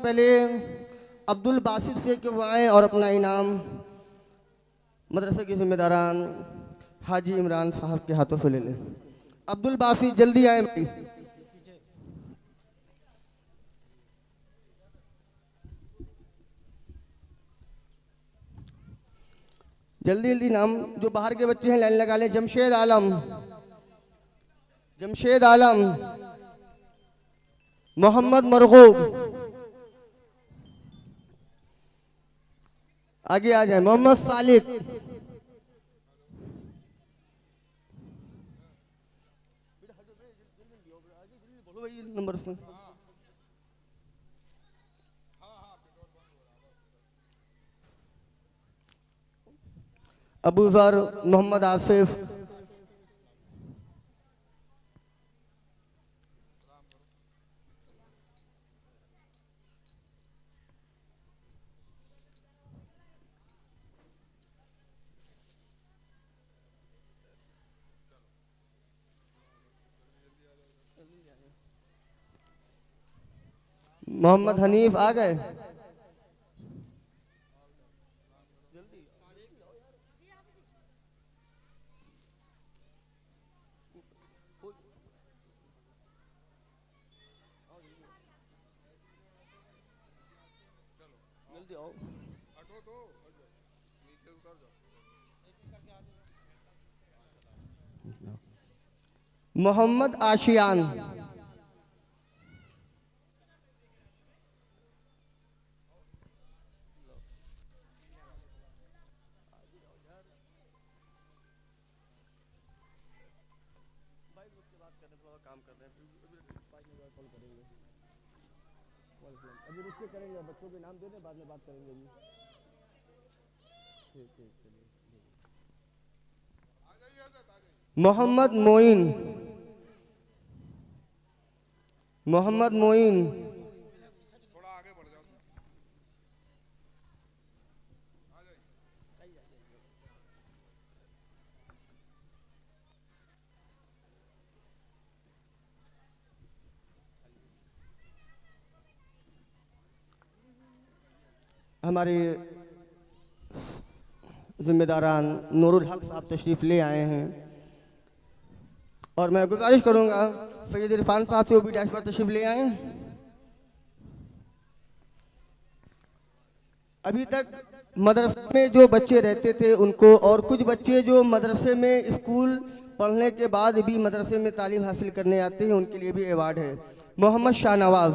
पहले अब्दुल बासित से कि वो आए और अपना इनाम मदरसे के जिम्मेदारान हाजी इमरान साहब के हाथों से ले लें। अब्दुल बासित जल्दी आए भाई। जल्दी जल्दी नाम, जो बाहर के बच्चे हैं लाइन लगा लें। जमशेद आलम, जमशेद आलम, मोहम्मद मरगूब, आगे आ जाए। मोहम्मद सालिक, नंबर से अबूजर, मोहम्मद आसिफ, मोहम्मद हनीफ आ गए। जल्दी आओ। मोहम्मद आशियान, काम कर रहे हैं, अभी रिश्ते करेंगे, बच्चों के नाम दे दें, बाद में बात करेंगे जी। ठीक ठीक, चलिए। मोहम्मद मोइन, मोहम्मद मोइन, थोड़ा आगे बढ़ जाओ। हमारे जिम्मेदारान नूरुल हक साहब तशरीफ़ ले आए हैं और मैं गुजारिश करूंगा सैयद इरफान साहब से वो भी डैश पर तशरीफ़ ले आए। अभी तक मदरसे में जो बच्चे रहते थे उनको, और कुछ बच्चे जो मदरसे में स्कूल पढ़ने के बाद भी मदरसे में तालीम हासिल करने आते हैं, उनके लिए भी अवार्ड है। मोहम्मद शाहनवाज,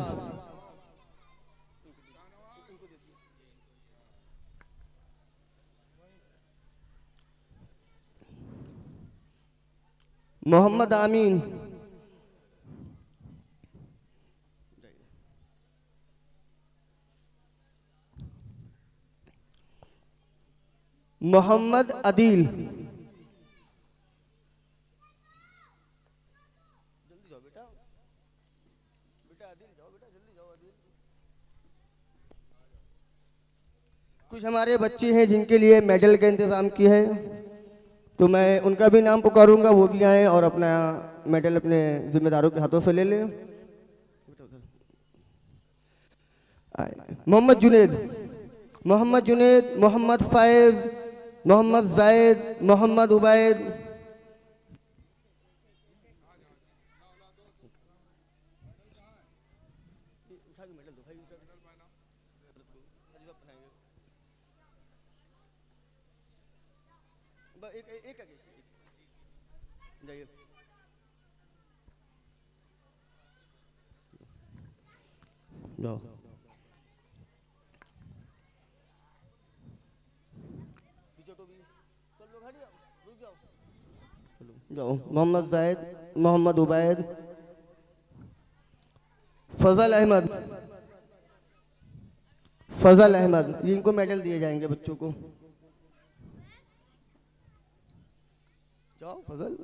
मोहम्मद आमीन, मोहम्मद अदील, जल्दी जाओ बेटा, बेटा अदील जाओ, बेटा जल्दी जाओ अदील। कुछ हमारे बच्चे हैं जिनके लिए मेडल का इंतजाम किया है, तो मैं उनका भी नाम पुकारूंगा, वो भी आए और अपना मेडल अपने जिम्मेदारों के हाथों से ले लें। मोहम्मद जुनेद, मोहम्मद जुनेद, मोहम्मद फैज, मोहम्मद जायद, मोहम्मद उबैद, जाओ जाओ। मोहम्मद जायद, मोहम्मद उबैद, फजल अहमद, फजल अहमद, जिनको मेडल दिए जाएंगे बच्चों को। जाओ फजल,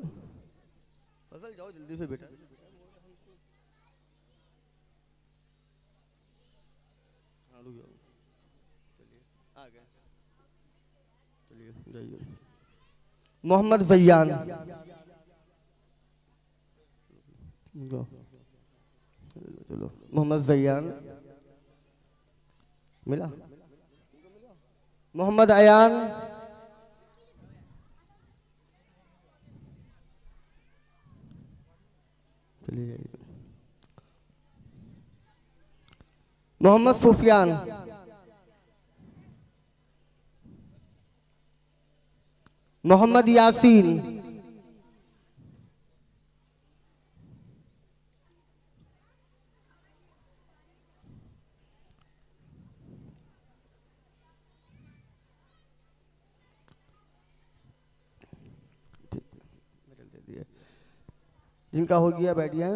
फजल जाओ जल्दी से बेटा। हाँ रुक जाओ, चलिए आ गए, चलिए जाइए। मोहम्मद जैयान, चलो मोहम्मद जैयान, मिला? मोहम्मद अयान, चलिए जाइए। मोहम्मद सुफियान, मोहम्मद यासीन, जिनका हो गया बैठ गया।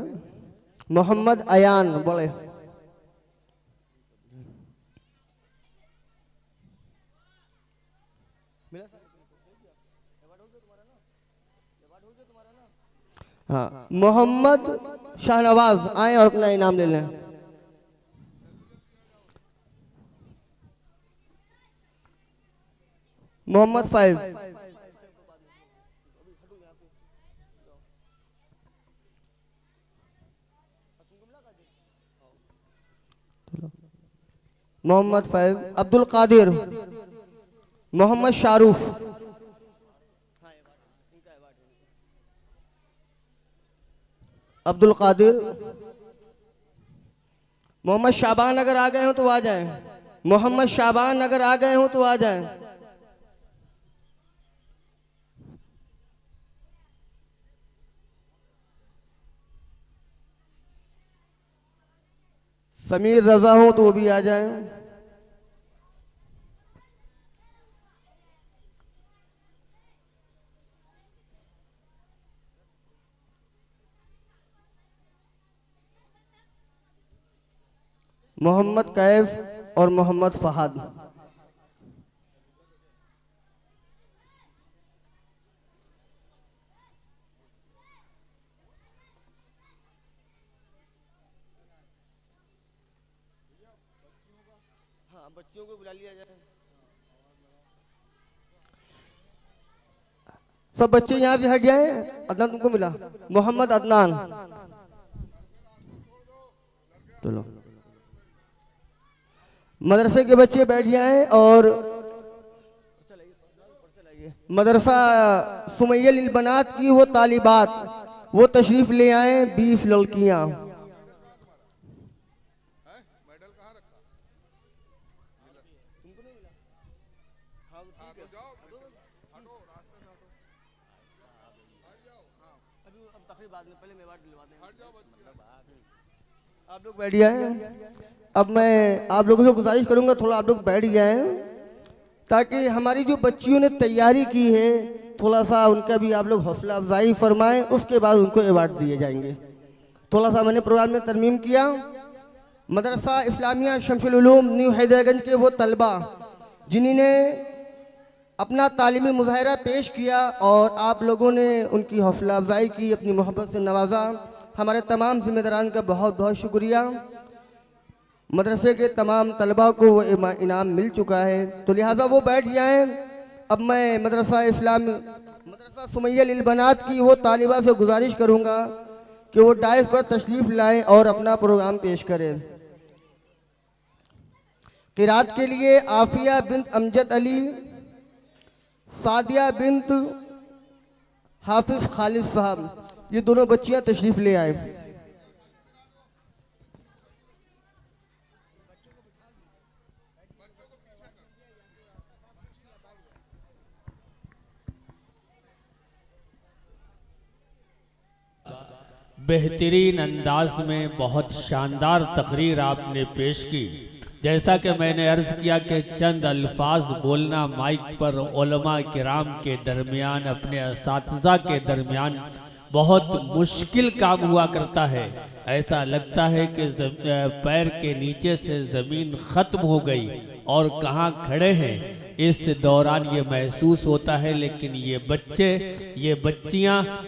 मोहम्मद अयान बोले। हाँ, मोहम्मद शाहनवाज आए और अपना इनाम ले लें। मोहम्मद फैज, मोहम्मद फैज, अब्दुल कादिर, मोहम्मद शारूफ, अब्दुल कादिर, मोहम्मद शाबान अगर आ गए हो तो आ जाएं। मोहम्मद शाबान अगर आ गए हो तो आ जाएं। समीर रजा हो तो वो भी आ जाएं। मोहम्मद कैफ और मोहम्मद फहद, हाँ बच्चों को बुला लिया जाए। सब बच्चे यहाँ से हट जाए। अदनान तुमको मिला? मोहम्मद अदनान, चलो मदरसे के बच्चे बैठ जाएं और मदरसा सुमैया लिल बनात की वो तालिबात वो तशरीफ ले आए। 20 लड़कियां। मेडल कहाँ रखा? हाँ तो जाओ, हटो रास्ते से हटो, हट जाओ। हाँ अभी अब तकरीब बाद में, पहले मेवाड़ दिलवा दें। हट जाओ बच्चे। आप लोग बैठ जाएं। अब मैं आप लोगों से गुजारिश करूंगा थोड़ा आप लोग बैठ जाएं ताकि हमारी जो बच्चियों ने तैयारी की है थोड़ा सा उनका भी आप लोग हौसला अफजाई फरमाएं। उसके बाद उनको अवार्ड दिए जाएंगे। थोड़ा सा मैंने प्रोग्राम में तरमीम किया। मदरसा इस्लामिया शमसुल उलूम न्यू हैदरगंज के वो तलबा जिन्होंने अपना तालीमी मुजाहरा पेश किया और आप लोगों ने उनकी हौसला अफजाई की, अपनी मोहब्बत से नवाजा। हमारे तमाम जिम्मेदारान का बहुत बहुत शुक्रिया। मदरसे के तमाम तलबा को वो इनाम मिल चुका है तो लिहाजा वो बैठ जाएं। अब मैं मदरसा सुमैया लिल बनात की वो तालिबा से गुजारिश करूंगा कि वो डाइस पर तशरीफ़ लाएं और अपना प्रोग्राम पेश करें। क़िरात के लिए आफिया बिन्त अमजद अली, सादिया बिन्त हाफिज खालिद साहब, ये दोनों बच्चियां तशरीफ़ ले आए। बेहतरीन अंदाज में बहुत शानदार तकरीर आपने पेश की। जैसा कि मैंने अर्ज़ किया कि चंद अल्फाज बोलना माइक पर उलमा किराम के दरमियान, अपने असातिज़ा के दरमियान बहुत मुश्किल काम हुआ करता है। ऐसा लगता है कि पैर के नीचे से ज़मीन ख़त्म हो गई और कहाँ खड़े हैं इस दौरान ये महसूस होता है। लेकिन ये बच्चे, ये बच्चियाँ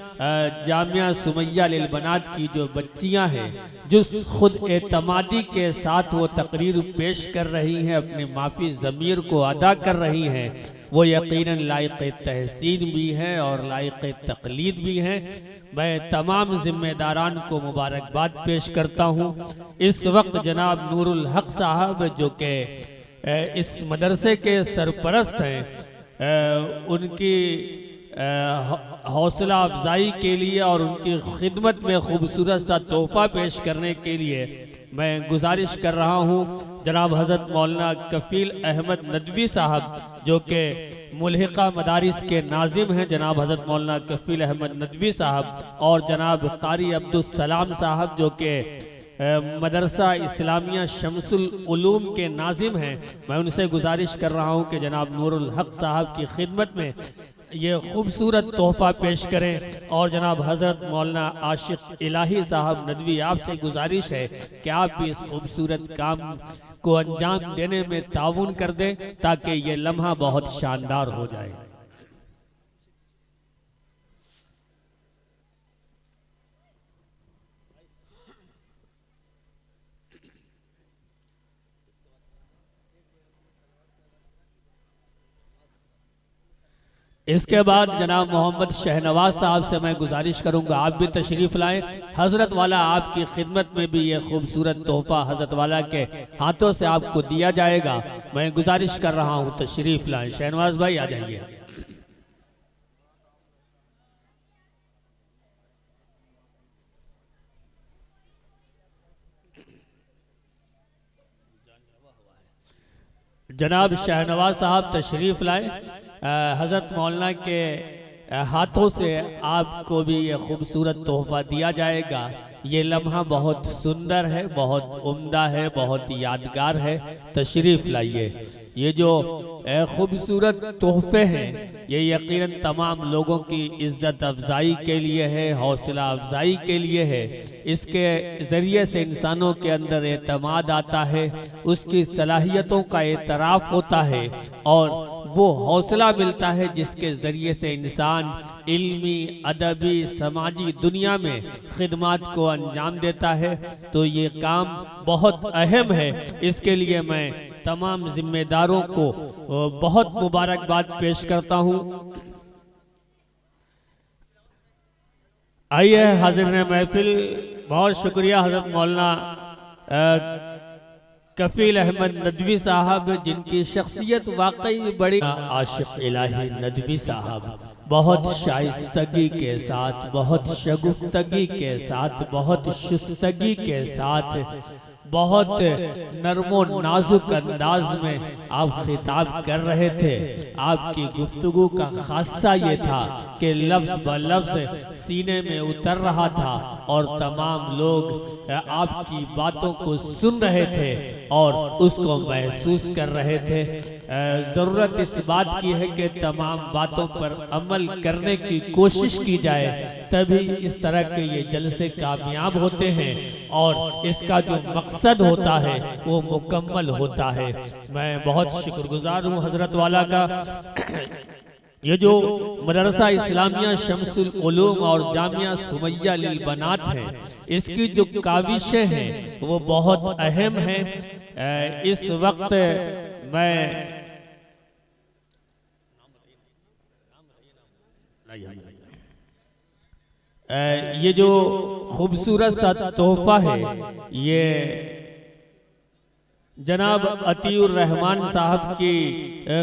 जामिया सुमैया लिल बनात की जो बच्चियाँ हैं, जो खुद एतमादी के साथ वो तकरीर पेश कर रही हैं, अपने माफ़ी ज़मीर को अदा कर रही हैं, वो यकीनन लायक तहसीन भी हैं और लायक तकलीद भी हैं। मैं तमाम ज़िम्मेदारान को मुबारकबाद पेश करता हूँ। इस वक्त जनाब नूरुल हक साहब जो कि इस मदरसे के सरपरस्त हैं, उनकी हौसला अफजाई के लिए और उनकी खिदमत में खूबसूरत सा तोहफ़ा पेश करने के लिए मैं गुजारिश कर रहा हूँ जनाब हज़रत मौलाना कफ़ील अहमद नदवी साहब, जो कि मुल्हिका मदारिस के नाजिम हैं, जनाब हज़रत मौलाना कफ़ील अहमद नदवी साहब, और जनाब कारी अब्दुल सलाम साहब जो कि मदरसा इस्लामिया शमसुल उलूम के नाजिम हैं। मैं उनसे गुजारिश कर रहा हूँ कि जनाब नूरुल हक साहब की खिदमत में ये खूबसूरत तोहफ़ा पेश करें। और जनाब हज़रत मौलाना आशिक इलाही साहब नदवी, आपसे गुजारिश है कि आप भी इस खूबसूरत काम को अंजाम देने में ताउन कर दें ताकि ये लम्हा बहुत शानदार हो जाए। इसके बाद जनाब मोहम्मद शहनवाज साहब से मैं गुजारिश करूंगा आप भी तशरीफ़ लाएं। हज़रत वाला आपकी खिदमत में भी ये खूबसूरत तोहफ़ा हज़रत वाला के हाथों से आपको दिया जाएगा। मैं गुजारिश कर रहा हूं तशरीफ़ लाएं। शहनवाज भाई आ जाइए। जनाब शहनवाज साहब तशरीफ़ लाएं। हज़रत मौलाना के हाथों से आपको भी ये खूबसूरत तोहफ़ा दिया जाएगा। ये लम्हा बहुत सुंदर है, बहुत उम्दा है, बहुत यादगार है। तशरीफ़ लाइए। ये जो खूबसूरत तोहफ़े हैं ये यकीनन तमाम लोगों की इज़्ज़त अफजाई के लिए है, हौसला अफजाई के लिए है। इसके ज़रिए से इंसानों के अंदर एतमाद आता है, उसकी सलाहियतों का एतराफ़ होता है और वो हौसला मिलता है जिसके ज़रिए से इंसान इल्मी, अदबी, समाजी दुनिया में खिदमत को अंजाम देता है। तो ये काम बहुत अहम है। इसके लिए मैं तमाम जिम्मेदारों को बहुत मुबारकबाद पेश करता हूँ। आइए हाज़िर महफिल, बहुत शुक्रिया हज़रत मौलाना कफ़ील अहमद नदवी साहब, जिनकी शख्सियत वाकई बड़ी। आशिक इलाही नदवी साहब बहुत शाइस्तगी के साथ, बहुत शगुफ्तगी के साथ, बहुत शुस्तगी के साथ, बहुत नरमो नाजुक अंदाज में आप खिताब कर रहे थे। आपकी गुफ्तगू का खासा ये था कि लफ्ज़ ब लफ्ज़ सीने में उतर रहा था और तमाम लोग आपकी बातों को सुन रहे थे और उसको महसूस कर रहे थे। ज़रूरत इस बात की है कि तमाम बातों पर अमल करने की कोशिश की जाए, तभी इस तरह के ये जलसे कामयाब होते हैं और इसका जो मकसद होता है वो मुकम्मल होता है। मैं बहुत शुक्रगुजार हूँ हज़रत वाला का। ये जो मदरसा इस्लामिया शमसुल उलूम और जामिया सुमैया लिल बनात है, इसकी जो काविशें हैं वो बहुत अहम हैं। इस वक्त मैं ये जो खूबसूरत सा तोहफा है ये जनाब अतीउर रहमान साहब की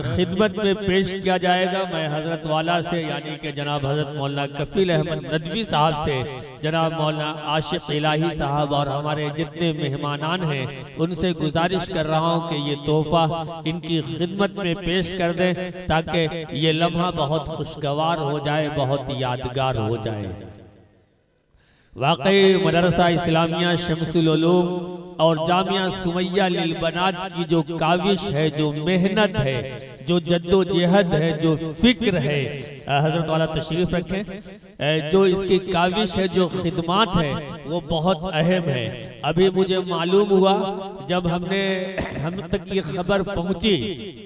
खिदमत में पेश किया जाएगा। मैं हज़रत वाला से यानी कि जनाब हज़रत मौलाना कफ़ील अहमद नदवी साहब से, जनाब मौलाना आशिक इलाही साहब और हमारे जितने मेहमानान हैं उनसे गुजारिश कर रहा हूँ कि ये तोहफ़ा इनकी खिदमत में पेश कर दें ताकि ये लम्हा बहुत खुशगवार हो जाए, बहुत यादगार हो जाए। वाकई मदरसा इस्लामिया शमसुल उलूम और जामिया सुमैया लिल बनात की जो काविश है, जो मेहनत है, जो जद्दोजहद है, जो फिक्र है, हजरत वाला तशरीफ रखें, जो इसकी काविश है, जो खिदमात है वो बहुत अहम है। अभी मुझे मालूम हुआ जब हम तक ये खबर पहुंची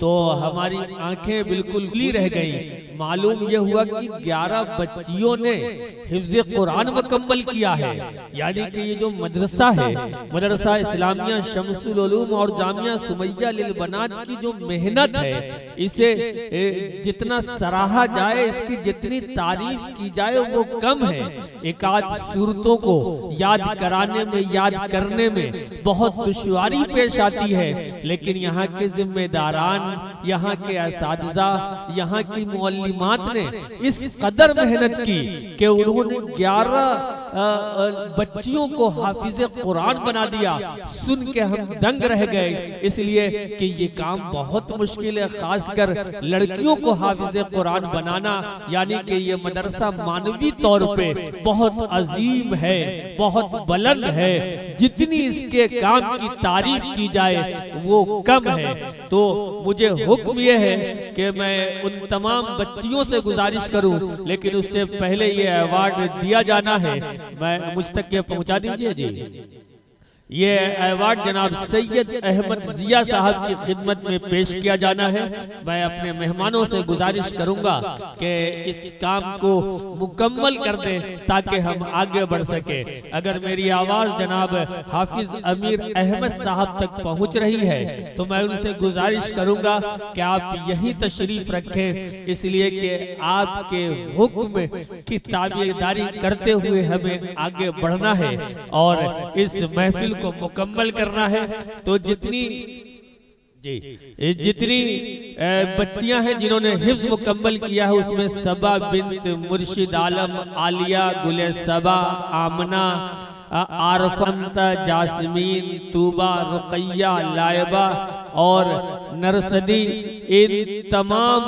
तो हमारी आंखें बिल्कुल खुली रह गईं। मालूम यह हुआ कि 11 बच्चियों ने हिफ्ज़ कुरान मुकम्मल किया है। यानी कि ये जो मदरसा है, मदरसा इस्लामिया शमसुल उलूम और जामिया सुमैया लिल बनात की जो मेहनत है, इसे जितना सराहा जाए, इसकी जितनी तारीफ की जाए वो कम है। एक आध सूरतों को याद कराने में, याद करने में बहुत दुश्वारी पेश आती है, लेकिन यहाँ के जिम्मेदारान, यहाँ के असातिज़ा, यहाँ की मुअल्लिमात ने इस कदर मेहनत की कि उन्होंने 11 बच्चियों को हाफिज़े कुरान बना दिया। सुन के हम दंग रह गए, इसलिए कि ये काम बहुत मुश्किल है, खासकर लड़कियों को हाफिज़े कुरान बनाना, यानी कि ये मदरसा मानवी तौर पे बहुत अजीम है, बहुत बुलंद है। जितनी इसके काम की तारीफ की जाए वो कम है। तो मुझे हुक्म ये है कि मैं उन तमाम बच्चियों से गुजारिश करूं, लेकिन उससे पहले ये अवार्ड दिया जाना है, मैं मुझ तक ये पहुंचा दीजिए जी। ये अवार्ड जनाब सैयद अहमद जिया साहब की खिदमत में पेश किया जाना है। मैं अपने मेहमानों से गुजारिश करूंगा कि इस काम को मुकम्मल कर दें ताकि हम आगे बढ़ सके। अगर मेरी आवाज़ जनाब हाफिज अमीर अहमद साहब तक पहुंच रही है तो मैं उनसे गुजारिश करूंगा कि आप यही तशरीफ रखें, इसलिए कि आपके हुक्म की ताबेदारी करते हुए हमें आगे बढ़ना है और इस महफिल को मुकम्मल करना है। तो जितनी बच्चियां हैं जिन्होंने हिफ्ज मुकम्मल किया है, उसमें सबा बिन्त मुर्शिद आलम, आलिया, गुले सबा, आमना, आरफंता, जासमीन, तूबा, रुकैया, लाइबा और नरसदी, इन तमाम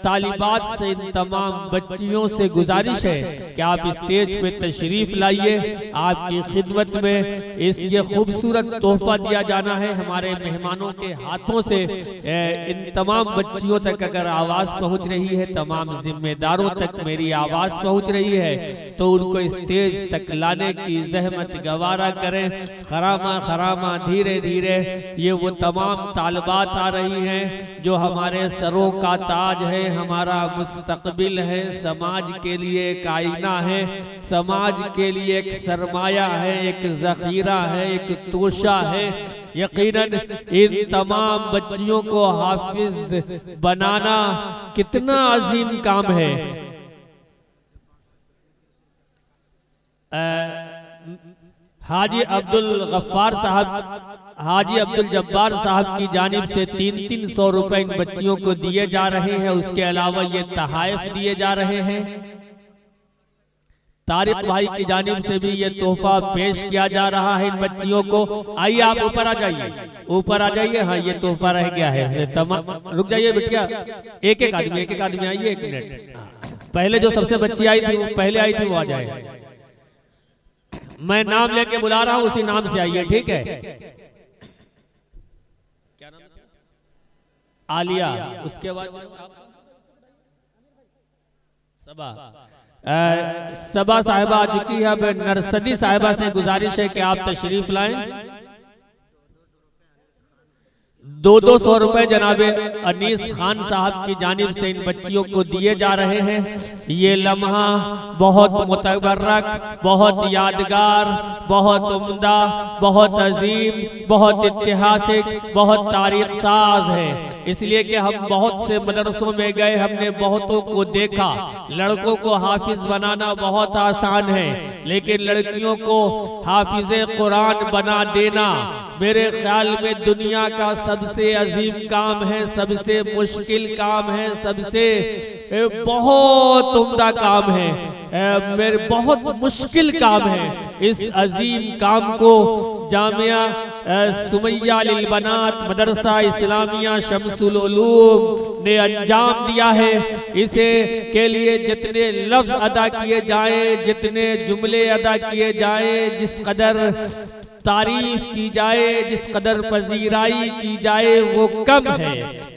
तालिबात से, इन तमाम बच्चियों से गुजारिश है कि आप स्टेज पे तशरीफ लाइए। आपकी खिदमत में इस ये खूबसूरत तोहफा दिया जाना है हमारे मेहमानों के हाथों से। इन तमाम बच्चियों तक अगर आवाज़ पहुंच रही है, तमाम जिम्मेदारों तक मेरी आवाज़ पहुंच रही है, तो उनको स्टेज तक लाने की जहमत गवारा करें। खरामा खरामा धीरे धीरे ये वो तमाम तालिबात आ रही हैं जो हमारे सरों का ताज है, हमारा मुस्तकबिल है, समाज के लिए एक आईना है, समाज के लिए एक सरमाया है, एक जखीरा है, एक तोशा है। यकीनन इन तमाम बच्चियों को हाफिज बनाना कितना अजीम काम है। हाजी अब्दुल गफ्फार साहब, हाजी अब्दुल जब्बार साहब की जानिब से 300 रुपए इन बच्चियों को दिए जा रहे हैं। उसके अलावा ये तहाइफ दिए जा रहे हैं। तारिक भाई की जानिब से भी ये तोहफा पेश किया जा रहा है इन बच्चियों को। आइए आप ऊपर आ जाइए, ऊपर आ जाइए। हाँ, ये तोहफा रह गया है, रुक जाइए बिटिया, एक एक आदमी आइए, 1 मिनट। पहले जो सबसे बच्ची आई थी, वो पहले आई थी, वो आ जाए। मैं नाम लेके बुला रहा हूं, उसी नाम से आइए, ठीक है? क्या नाम? आलिया। उसके बाद सबा साहिबा आ चुकी है। अब नरसदी साहिबा से गुजारिश है कि आप तशरीफ लाएं। 200 रुपए जनाबे अनीस खान साहब की जानिब से इन बच्चियों को दिए जा रहे हैं। ये लम्हा बहुत मुतबर्रक, बहुत यादगार, बहुत उम्दा, बहुत अजीम, बहुत ऐतिहासिक, बहुत तारीख साज है। इसलिए कि हम बहुत से मदरसों में गए, हमने बहुतों को देखा। लड़कों को हाफिज बनाना बहुत आसान है, लेकिन लड़कियों को हाफिजे कुरान बना देना मेरे ख्याल में दुनिया का सबसे अजीम काम है, सबसे मुश्किल काम है, सबसे बहुत उम्दा काम है, मेरे बहुत मुश्किल काम है। इस अजीम काम को जामिया सुमैया लिल बनात मदरसा इस्लामिया शमसुल उलूम ने अंजाम दिया है। इसे के लिए जितने लफ्ज अदा किए जाए, जितने जुमले अदा किए जाए, जिस कदर तारीफ की जाए, जिस कदर पजीराई की जाए, वो कम है।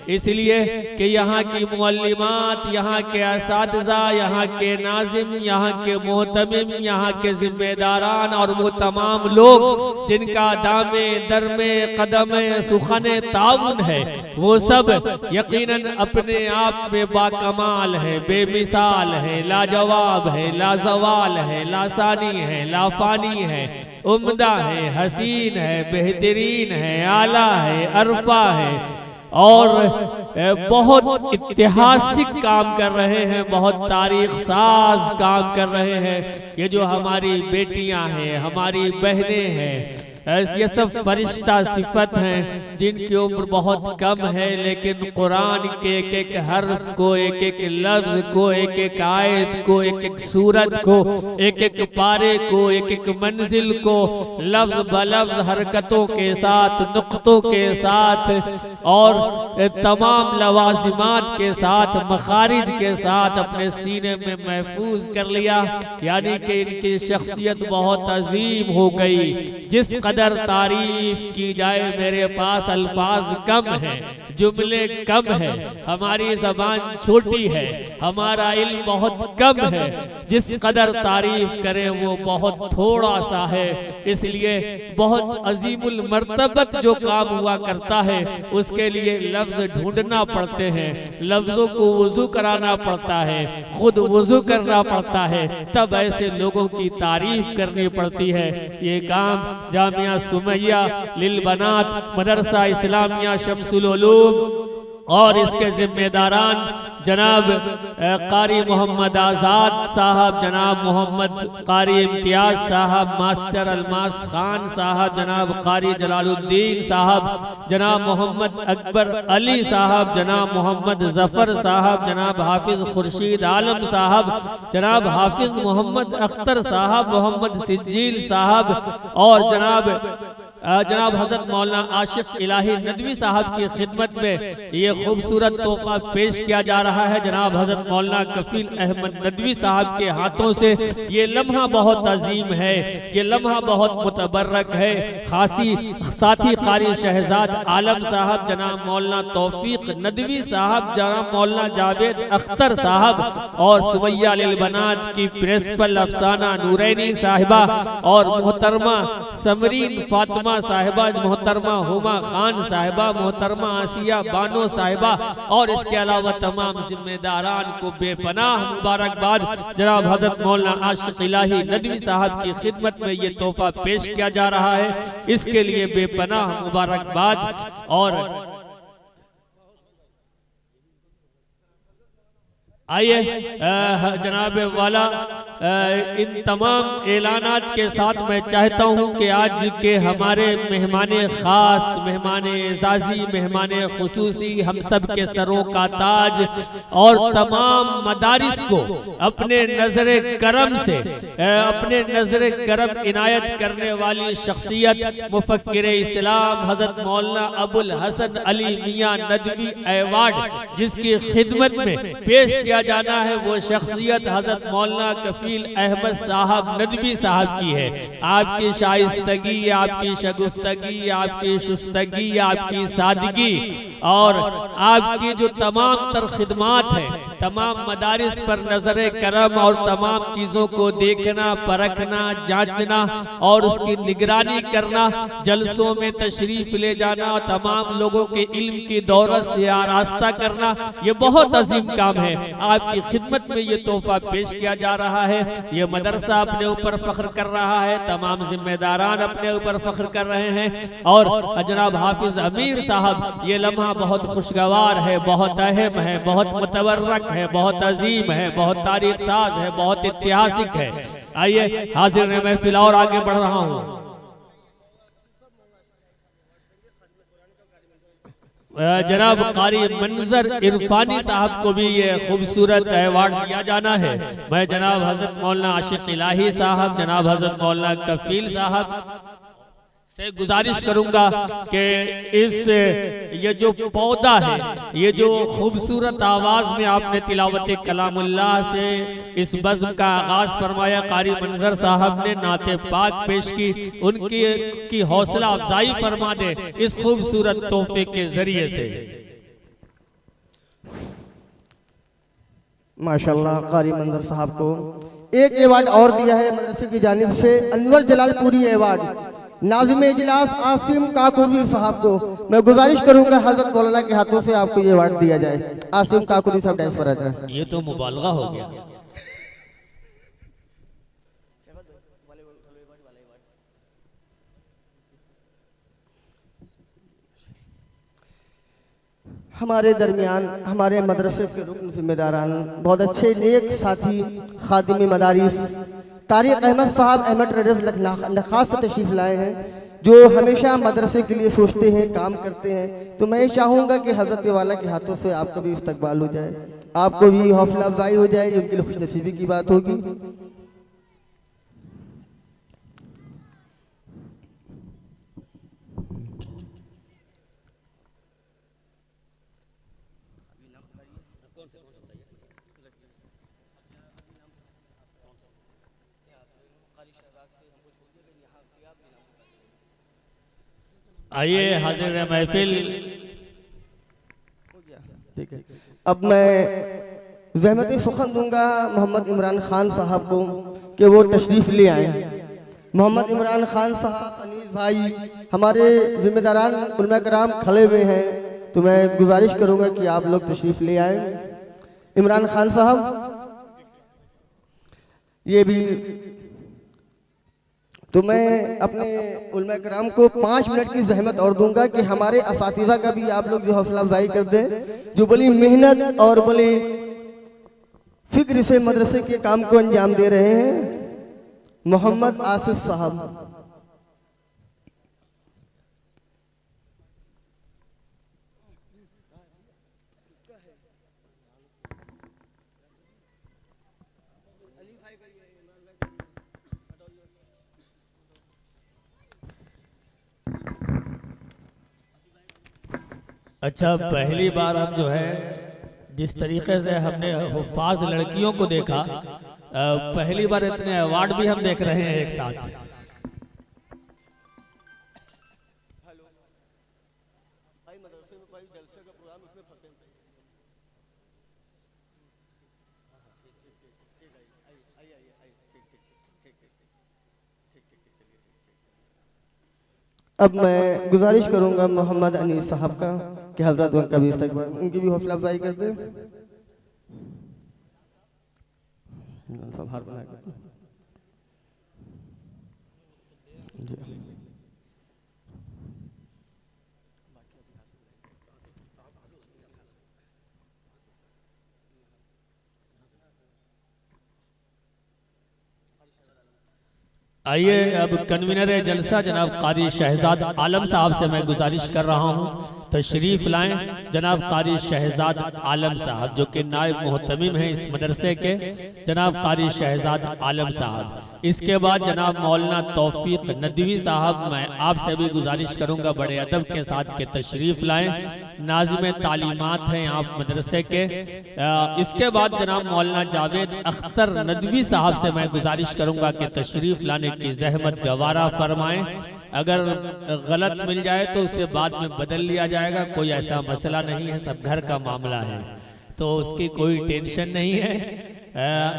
इसलिए कि यहाँ की मुअल्लिमात, यहाँ के असातिज़ा, यहाँ के नाजिम, यहाँ के मोहतमिम, यहाँ के जिम्मेदारान और वो तमाम लोग जिनका दामे दरमे कदमे सुखने ताउन है, वो सब यकीनन अपने आप में बाकमाल है, बेमिसाल है, लाजवाब है, लाजवाल है, लासानी है, लाफानी है, उम्दा है, हसीन है, बेहतरीन है, आला है, अरफा है और बहुत ऐतिहासिक काम कर रहे हैं, बहुत तारीख साज काम कर रहे हैं। ये जो हमारी बेटियां हैं, हमारी बहनें हैं, ये सब फरिश्ता सिफत हैं जिनकी उम्र बहुत कम है, लेकिन कुरान के एक एक हर्फ को, एक एक लफ्ज को, एक एक आयत को, एक एक सूरत को, एक एक पारे को, एक एक मंजिल को लफ्ज बलफ्ज हरकतों के साथ, नुक्तों के साथ और तमाम लवाजिमात के साथ, मखारिज के साथ अपने सीने में महफूज कर लिया। यानी कि इनकी शख्सियत बहुत अजीम हो गई। जिस कदर तारीफ की जाए मेरे पास अल्फाज कम है, जुमले कम है, हमारी जबान छोटी है, हमारा इल्म बहुत कम है। जिस कदर तारीफ करें वो बहुत थोड़ा सा है। इसलिए बहुत अजीमुल मर्तबत जो काम हुआ करता है उसके लिए लफ्ज ढूंढना पड़ते हैं, लफ्जों को वुजू कराना पड़ता है, खुद वुजू करना पड़ता है, तब ऐसे लोगों की तारीफ करनी पड़ती है। ये काम जामिया सुमैया लिल बनात मदरसा इस्लामिया शमसुल उलूम और इसके जिम्मेदारान जनाब कारी मोहम्मद आज़ाद साहब, जनाब मोहम्मद कारी इम्तियाज साहब, मास्टर अलमास खान साहब, जनाब कारी जलालुद्दीन साहब, जनाब मोहम्मद अकबर अली साहब, जनाब मोहम्मद जफर साहब, जनाब हाफिज खुर्शीद आलम साहब, जनाब हाफिज मोहम्मद अख्तर साहब, मोहम्मद सिज्जील साहब और जनाब हजरत मौलाना आशिक इलाही नदवी साहब की खिदमत में ये खूबसूरत तोहफा पेश किया जा रहा है। जनाब हजरत मौलाना कफील अहमद नदवी साहब के हाथों से ये लम्हा बहुत अजीम है, ये लम्हा बहुत मुतबर्रक है। साथी कारी शहजाद आलम साहब, जनाब मौलाना तौफीक नदवी साहब, जनाब मौलाना जावेद अख्तर साहब और सुमैया लिल बनात की प्रिंसिपल अफसाना नूरैनी साहिबा और मोहतरमा समरीन फातिमा साहिबा, मोहतरमा हुमा खान साहिबा, मोहतरमा आसिया बानो साहिबा और इसके अलावा तमाम जिम्मेदारान को बेपनाह मुबारकबाद। जनाब हजरत मौलाना आशिक इलाही नदवी साहब की खिदमत में ये तोहफा पेश किया जा रहा है, इसके लिए बेपनाह मुबारकबाद। और आइए जनाब वाला इन तमाम ऐलानात के साथ मैं चाहता हूं कि आज के हमारे मेहमाने खास, मेहमाने एजाजी, मेहमाने खुसूसी, हम सब के सरों का ताज और तमाम मदारिस को अपने नजरे करम से, अपने नजरे करम इनायत करने वाली शख्सियत मुफक्किर इस्लाम हजरत मौलाना अबुल हसन अली मियां नदवी अवार्ड जिसकी खिदमत में पेश किया जाना है, वो शख्सियत हजरत मौलाना कफील अहमद साहब नदवी साहब की है। आपकी शाइस्तगी, आपकी शगुफ्तगी, आपकी शुस्तगी, आपकी सादगी और आपकी जो तमाम तर खिदमात है, तमाम मदारिस पर नजर करम और तमाम चीजों को देखना, परखना, जांचना और उसकी निगरानी करना, जलसों में तशरीफ ले जाना, तमाम लोगों के इल्म की दौलत से आरास्ता करना, ये बहुत अजीम काम है। आपकी खिदमत में ये तोहफा पेश किया जा रहा है। ये मदरसा अपने ऊपर फख्र कर रहा है, तमाम जिम्मेदारान अपने ऊपर फख्र कर रहे हैं और जनाब हाफिज अमीर साहब, ये लम्हा बहुत खुशगवार है, बहुत अहम है, बहुत मुतबर्रक है, बहुत अजीम है, बहुत तारीख साज है, बहुत ऐतिहासिक है। आइए हाजिर ने महफिल और आगे बढ़ रहा हूँ। जनाब कारी मंजर इरफानी साहब को भी ये खूबसूरत अवार्ड दिया जाना है। मैं जनाब हजरत मौलाना आशिक इलाही साहब, जनाब हजरत मौलाना कफील साहब से गुजारिश करूंगा कि इस ये जो पौधा है, ये जो खूबसूरत आवाज में आपने तिलावत कलामुल्लाह से इस बज़्म का आगाज फरमाया, कारी मंजर साहब ने नाते पाक पेश की, उनकी हौसला अफजाई फरमा दे इस खूबसूरत तोहफे के जरिए से। माशाल्लाह कारी मंजर साहब को एक अवार्ड और दिया है मदरसे की जानिब से, अनवर जलालपुरी अवार्ड नाज़िम इजलास आसिम काकुरी साहब को। मैं गुजारिश करूंगा हजरत मौलाना के हाथों से आपको ये अवार्ड दिया जाए। आसिम काकुरी साहब डांस पर आता है। ये तो मुबालगा हो गया। हमारे दरमियान हमारे मदरसे के रुकन जिम्मेदारान बहुत अच्छे नेक साथी खादिम मदारिस तारिक अहमद साहब अहमद ट्रेडर्स नखास से तशरीफ़ लाए हैं, जो हमेशा मदरसे के लिए सोचते हैं, काम करते हैं। तो मैं चाहूँगा कि हज़रत वाला के हाथों से आपका भी इस्तकबाल हो जाए, आपको भी हौसला अफजाई हो जाए, उनके लिए खुशनसीबी की बात होगी। आइए हाजिर महफिल। ठीक है, अब मैं ज़हमत सुखन दूंगा मोहम्मद इमरान खान साहब को कि वो तशरीफ़ ले आए। मोहम्मद इमरान खान साहब, अनीस भाई, हमारे जिम्मेदारान उलमा कराम खड़े हुए हैं, तो मैं गुजारिश करूंगा कि आप लोग तशरीफ़ ले आए। इमरान खान साहब ये भी, तो मैं अपने उलमा कराम को 5 मिनट की जहमत और दूंगा कि हमारे असातिज़ा का भी आप लोग जो हौसला अफजाई कर दें, जो बड़ी मेहनत और बड़ी फिक्र से मदरसे के काम को अंजाम दे रहे हैं। मोहम्मद आसिफ साहब, अच्छा, पहली बार हम जो है जिस तरीके से हमने हुफ्फाज लड़कियों को देखा, पहली बार इतने अवार्ड भी हम देख रहे हैं एक साथ। अब मैं गुजारिश करूंगा मोहम्मद अनीस साहब का कि हजरत उनका भी इस्तकबाल, उनकी भी हौसला अफजाई कर दे। आइए अब कन्वीनर जलसा जनाब कारी शहजाद आलम साहब से मैं गुजारिश कर रहा हूँ तशरीफ़ लाएं। जनाब कारी शहजाद आलम साहब जो कि नायब मोहतमिम हैं इस मदरसे के, जनाब कारी शहजाद आलम साहब। इसके बाद जनाब मौलाना तौफीक नदवी साहब, मैं आपसे भी गुजारिश करूँगा बड़े अदब के साथ के तशरीफ़ लाएँ, नाज़िम तालीमात हैं आप मदरसे के। इसके बाद जनाब मौलाना जावेद अख्तर नदवी साहब से मैं गुजारिश करूँगा कि तशरीफ़ लाने की जहमत गवारा फरमाएं। अगर गलत मिल जाए तो उसे बाद में बदल लिया जाएगा, कोई ऐसा मसला नहीं है, सब घर का मामला है तो उसकी कोई टेंशन नहीं है।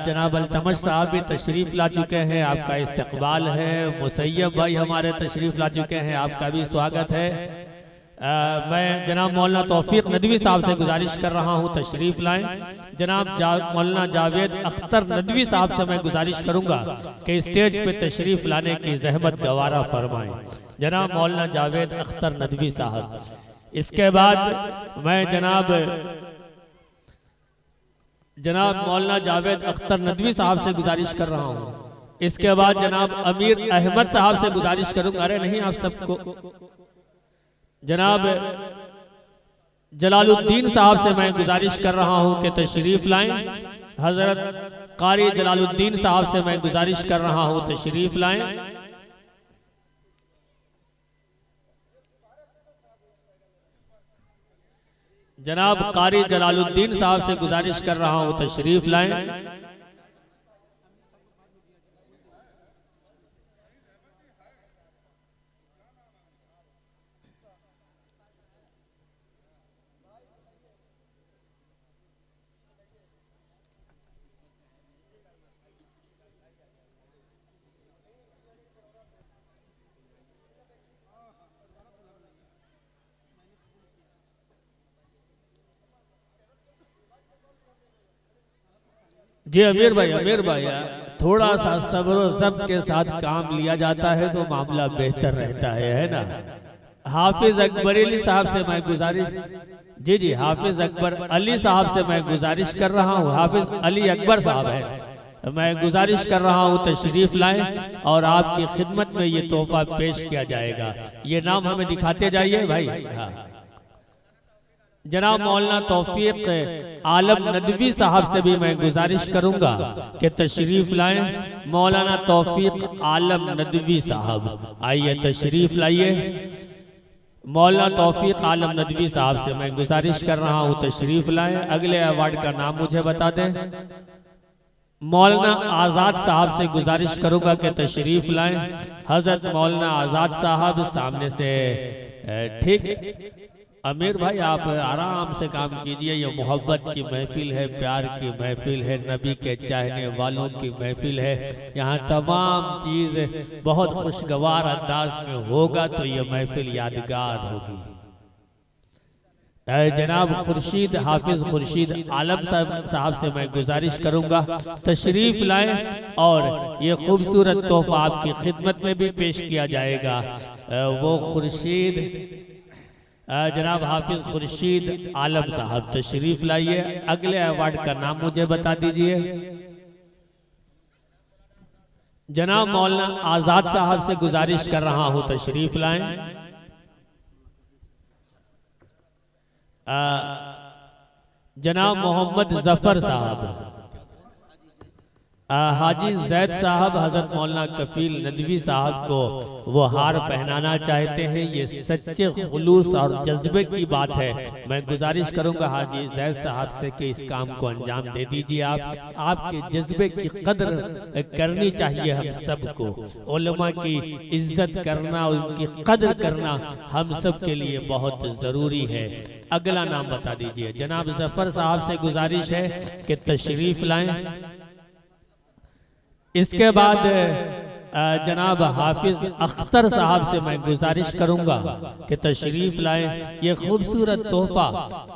जनाब अल्तमश साहब भी तशरीफ़ ला चुके हैं, आपका इस्तकबाल है। मुसैयब भाई हमारे तशरीफ़ ला चुके हैं, आपका भी स्वागत है। मैं जनाब मौलाना तौफीक नदवी साहब से गुजारिश कर रहा हूँ तशरीफ़ लाएं। जनाब मौलाना जावेद अख्तर नदवी साहब से मैं गुजारिश करूँगा कि स्टेज पे तशरीफ़ लाने की जहमत गवारा फरमाएं। जनाब मौलाना जावेद अख्तर नदवी साहब। इसके बाद मैं जनाब मौलाना जावेद अख्तर नदवी साहब से गुजारिश कर रहा हूँ। इसके बाद जनाब अमीर अहमद साहब से गुजारिश करूँगा, अरे नहीं आप सबको, जनाब जलालुद्दीन साहब से मैं गुजारिश कर रहा हूं कि तशरीफ़ लाएं। हजरत कारी जलालुद्दीन साहब से मैं गुजारिश कर रहा हूं तशरीफ़ लाएं। जनाब कारी जलालुद्दीन साहब से गुजारिश कर रहा हूं तशरीफ़ लाएं। जी अमीर भाई थोड़ा सा सब्र व ज़ब्त के साथ काम लिया जाता है तो मामला बेहतर रहता है ना। हाफिज अकबर अली साहब से मैं गुजारिश, जी जी, हाफिज अकबर अली साहब से मैं गुजारिश कर रहा हूँ, हाफिज अली अकबर साहब है, मैं गुजारिश कर रहा हूँ तशरीफ लाएं और आपकी खिदमत में ये तोहफा पेश किया जाएगा। ये नाम हमें दिखाते जाइए भाई। हाँ, जनाब मौलाना तौफीक आलम नदवी साहब से भी मैं गुजारिश करूंगा कि तशरीफ लाएं। मौलाना तौफीक आलम नदवी साहब, आइए तशरीफ लाइए। मौलाना तौफीक आलम नदवी साहब से मैं गुजारिश कर रहा हूं तशरीफ लाएं। अगले अवार्ड का नाम मुझे बता दें। मौलाना आज़ाद साहब से गुजारिश करूंगा कि तशरीफ लाएं। हजरत मौलाना आज़ाद साहब सामने से, ठीक। अमीर भाई आप आराम से काम कीजिए, ये मोहब्बत की महफिल है, प्यार की महफिल है, नबी के चाहने वालों की महफिल है। यहाँ तमाम चीज़ बहुत खुशगवार अंदाज में होगा तो ये महफिल यादगार होगी। जनाब खुर्शीद, हाफिज खुर्शीद आलम साहब से मैं गुजारिश करूंगा तशरीफ लाएं और ये खूबसूरत तोहफा आपकी खिदमत में भी पेश किया जाएगा। वो खुर्शीद जनाब हाफिज खुर्शीद आलम साहब तशरीफ लाइए। अगले अवार्ड का नाम मुझे बता दीजिए। जनाब मौलाना आज़ाद साहब से गुजारिश कर रहा हूं तशरीफ लाएं। जनाब मोहम्मद जफर साहब, हाजी जैद साहब, हजरत मौलाना कफील नदवी साहब को वो हार पहनाना चाहते हैं। ये सच्चे खुलूस और जज्बे की बात है। मैं गुजारिश करूंगा हाजी जैद साहब से कि इस काम को अंजाम दे दीजिए। आप आपके जज्बे की कदर करनी चाहिए हम सबको। उलमा की इज्जत करना, उनकी कदर करना हम सब के लिए बहुत जरूरी है। अगला नाम बता दीजिए। जनाब जफर साहब से गुजारिश है कि तशरीफ लाएं। इसके बाद जनाब हाफिज अख्तर साहब से मैं गुजारिश करूंगा कि तशरीफ लाएं। ये खूबसूरत तोहफा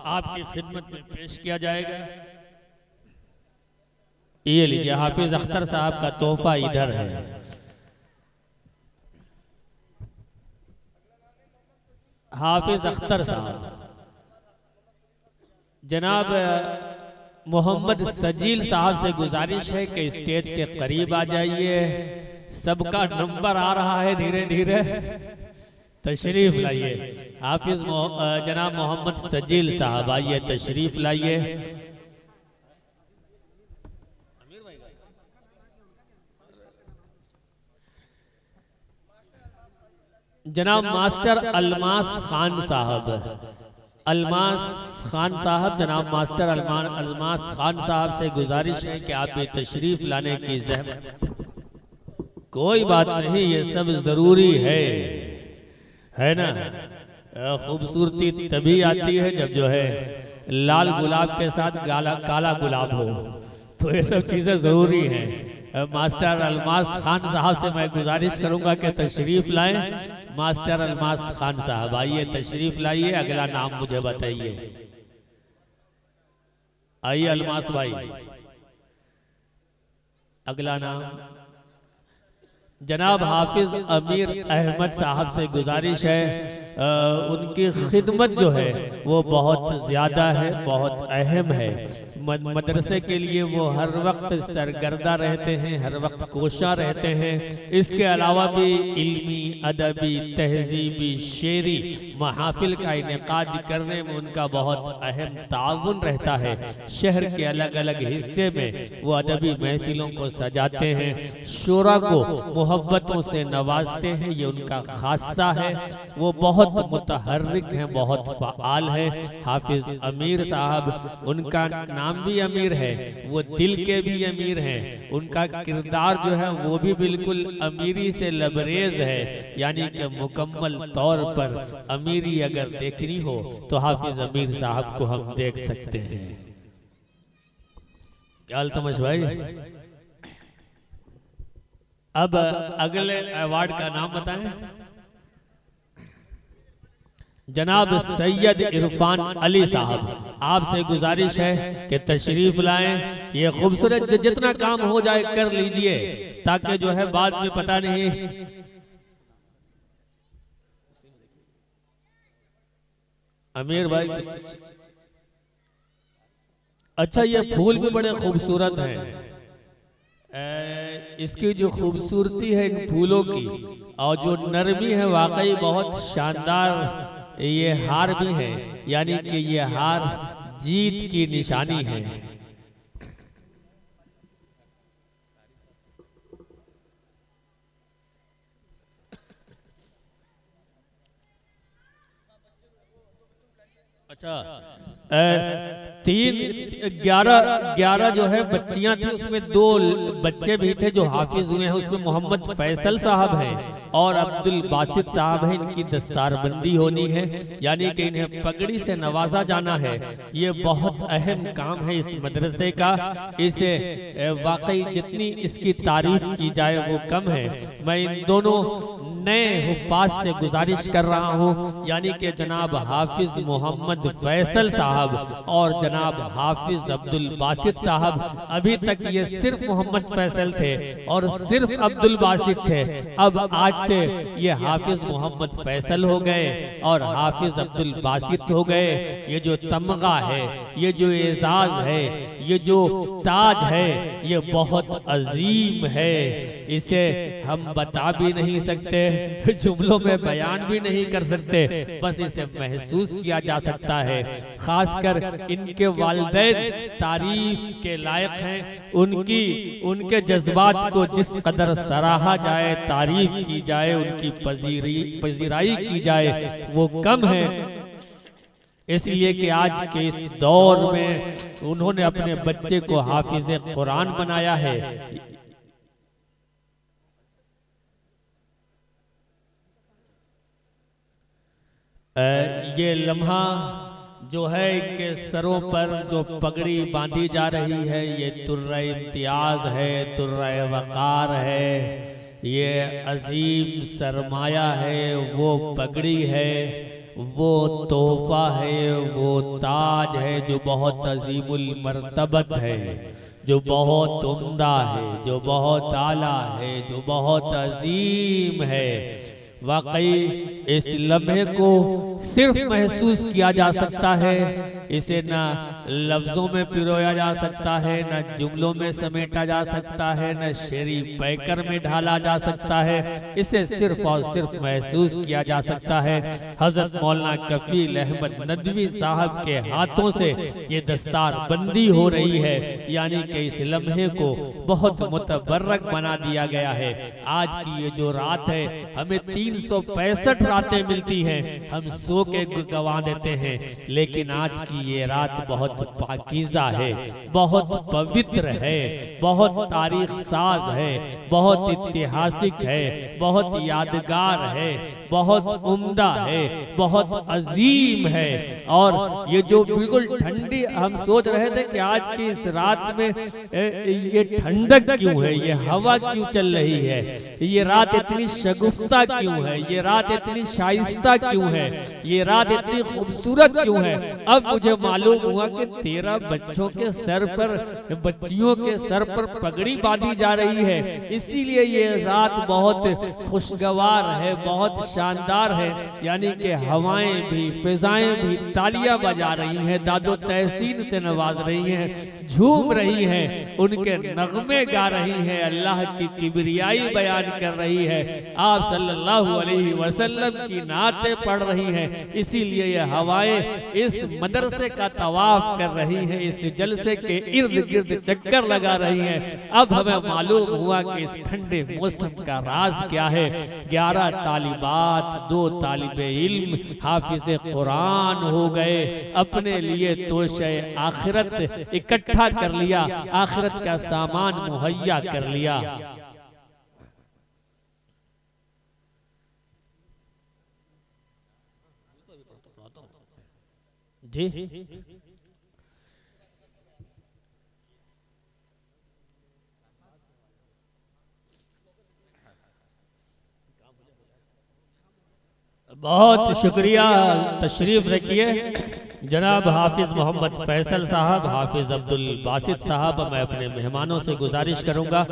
आपकी खिदमत में पेश किया जाएगा। ये लीजिए, हाफिज अख्तर साहब का तोहफा इधर है। हाफिज अख्तर साहब, जनाब मोहम्मद सजील साहब से गुजारिश है कि स्टेज के करीब आ जाइए। सबका नंबर आ रहा है धीरे धीरे, तशरीफ लाइए। हाफिज जनाब मोहम्मद सजील साहब, आइए तशरीफ लाइए। जनाब मास्टर अलमास खान साहब, अलमास खान साहब, जनाब मास्टर अलमास खान साहब से गुजारिश है कि आप भी तशरीफ लाने की ज़हमत। कोई बात नहीं, ये सब जरूरी है ना। खूबसूरती तभी आती है जब जो है लाल गुलाब के साथ काला गुलाब हो, तो ये सब चीजें जरूरी हैं। मास्टर अलमास खान साहब से मैं गुजारिश करूंगा कि तशरीफ लाएं। मास्टर अलमास खान साहब, आइए तशरीफ लाइए। अगला नाम मुझे बताइए। आइए अलमास भाई, अगला नाम। जनाब हाफिज अमीर अहमद साहब से गुजारिश है, उनकी खिदमत जो है वो बहुत ज़्यादा है, बहुत अहम है। मदरसे के लिए वो हर वक्त सरगर्दा रहते हैं, हर वक्त कोशा रहते हैं। इसके अलावा भी इल्मी, अदबी, तहजीबी, शेरी महाफिल का इनेकाद करने में उनका बहुत अहम ताउन रहता है। शहर के अलग अलग हिस्से में वो अदबी महफिलों को सजाते हैं, शोरा को मोहब्बतों से नवाजते हैं। ये उनका खासा है। वो बहुत मुतहर्रिक हैं, बहुत फ़आल है। हाफिज अमीर साहब, उनका नाम भी अमीर है, वो दिल के भी अमीर हैं। उनका किरदार जो है वो भी बिल्कुल अमीरी से लबरेज है, यानी कि मुकम्मल तौर पर अमीरी अगर देखनी हो तो हाफिज अमीर साहब को हम देख सकते हैं। क्या अल्तमश भाई। अब अगले अवार्ड का नाम बताएं। जनाब सैयद इरफान अली साहब, आपसे गुजारिश है कि तशरीफ लाएं। ये खूबसूरत जितना काम हो जाए कर लीजिए, ताकि जो है बाद में पता नहीं। अमीर भाई, अच्छा ये फूल भी बड़े खूबसूरत हैं। इसकी जो खूबसूरती है इन फूलों की और जो नरमी है वाकई बहुत शानदार। ये हार भी है, यानी कि ये हार जीत की निशानी है। अच्छा, 11 जो है बच्चियां थी, उसमें 2 बच्चे भी थे जो हाफिज हुए हैं। उसमें मोहम्मद फैसल साहब हैं और अब्दुल बासित साहब हैं। इनकी दस्तारबंदी होनी है, यानी कि इन्हें पगड़ी से नवाजा जाना है। ये बहुत अहम काम है इस मदरसे का। इसे वाकई जितनी इसकी तारीफ की जाए वो कम है। मैं इन दोनों नए हुफ्फाज से गुजारिश कर रहा हूँ, यानी कि जनाब हाफिज मोहम्मद फैसल साहब और जनाब हाफिज अब्दुल बासित साहब। अभी तक ये सिर्फ मोहम्मद फैसल थे और सिर्फ अब्दुल बासित थे। अब आज से ये हाफिज मोहम्मद फैसल हो गए और हाफिज अब्दुल बासित हो गए। ये जो तमगा है, ये जो एजाज है, ये जो ताज है, ये बहुत अजीम है। इसे हम बता भी नहीं सकते, जुमलों में बयान भी नहीं कर सकते, बस इसे महसूस किया जा सकता है। खासकर इनके वालिदैन तारीफ के लायक हैं। उनके जज्बात को जिस कदर सराहा जाए, तारीफ की जाए, उनकी पजीराई की जाए, वो कम है। इसलिए कि आज के इस दौर में उन्होंने अपने बच्चे को हाफिज कुरान बनाया है। ये लम्हा जो है इनके सरों पर जो पगड़ी बांधी जा रही है, ये तुर्रे इम्तियाज है, तुर्रे वकार है, ये अजीम सरमाया है, वो पगड़ी है, वो तोहफा है, वो ताज है जो बहुत अजीमुल मर्तबत है, जो बहुत उम्दा है, जो बहुत आला है, जो बहुत अजीम है। वाकई इस लम्हे को सिर्फ महसूस किया जा सकता है। इसे ना लफ्जों में पिरोया जा सकता है, न जुमलों में समेटा जा सकता है, न शेरी पैकर में ढाला जा सकता है। इसे सिर्फ और सिर्फ महसूस किया जा सकता है। हजरत मौलाना कफील अहमद नदवी साहब के हाथों से ये दस्तार बंदी हो रही है, यानी कि इस लम्हे को बहुत मुतबर्रक बना दिया गया है। आज की ये जो रात है, हमें 365 रातें मिलती हैं, हम सो के गवा देते हैं, लेकिन आज की ये रात बहुत पाकीज़ा है, बहुत पवित्र है, बहुत तारीख साज है, बहुत ऐतिहासिक है, बहुत यादगार है, बहुत उम्दा है, बहुत अजीम है। और ये जो बिल्कुल ठंडी, हम सोच रहे थे कि आज की इस रात में ये ठंडक क्यों है, ये हवा क्यों चल रही है, ये रात इतनी शगुफ्ता क्यों है, ये रात इतनी शाइस्ता क्यों है, ये रात इतनी खूबसूरत क्यों है। अब मुझे मालूम हुआ कि 13 बच्चों के सर पर, बच्चियों के सर पर पगड़ी बांधी जा रही है, इसीलिए ये रात बहुत खुशगवार है, बहुत शानदार है। यानी कि हवाएं भी, फिजाएं भी तालियां बजा रही हैं, दादो तहसीन से नवाज रही हैं, झूम रही हैं, उनके नगमे गा रही हैं, अल्लाह की किबरियाई बयान कर रही है, आप सल्लल्लाहु अलैहि वसल्लम की नातें पढ़ रही हैं। इसीलिए ये हवाएं इस मदरसे का तवाफ कर रही हैं, इस जलसे के इर्द गिर्द चक्कर लगा रही हैं। अब हमें मालूम हुआ कि इस ठंडे मौसम का राज क्या है। 11 तालिबात, 2 तालिबे इल्म हाफिज कुरान हो गए, अपने लिए तोशे आखिरत इकट्ठा कर लिया, आखिरत का सामान मुहैया कर लिया। जी बहुत शुक्रिया, तशरीफ रखिए। जनाब हाफिज़ मोहम्मद फैसल साहब, हाफिज़ अब्दुल बासित साहब, मैं अपने मेहमानों से गुजारिश करूंगा